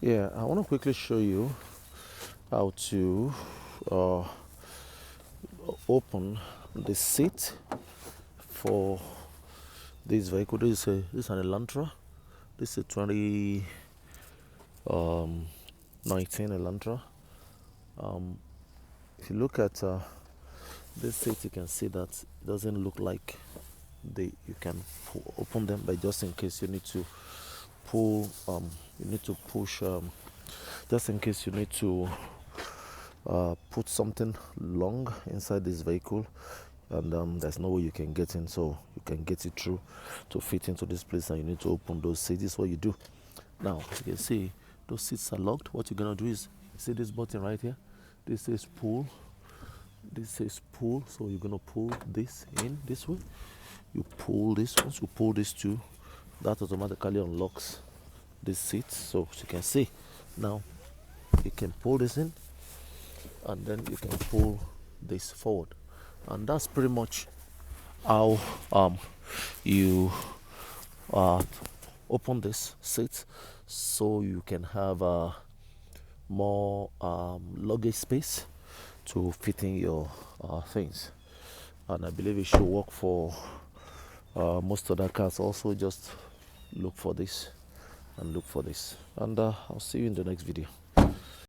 Yeah, I want to quickly show you how to uh, open the seat for this vehicle. This is an Elantra. This is a 2019 Elantra. If you look at this seat, you can see that it doesn't look like you can open them, but just in case you need to pull, you need to push, just in case you need to put something long inside this vehicle, and there's no way you can get in, so you can get it through to fit into this place, and you need to open those seats. This is what you do. Now you can see those seats are locked. What you're gonna do is, see this button right here, this says pull, this says pull, so you're gonna pull this in this way. You pull this. Once you pull this too, that automatically unlocks this seat. So as you can see now, you can pull this in, and then you can pull this forward, and that's pretty much how you open this seat, so you can have more luggage space to fit in your things. And I believe it should work for most other cars also. Just look for this and look for this, and I'll see you in the next video.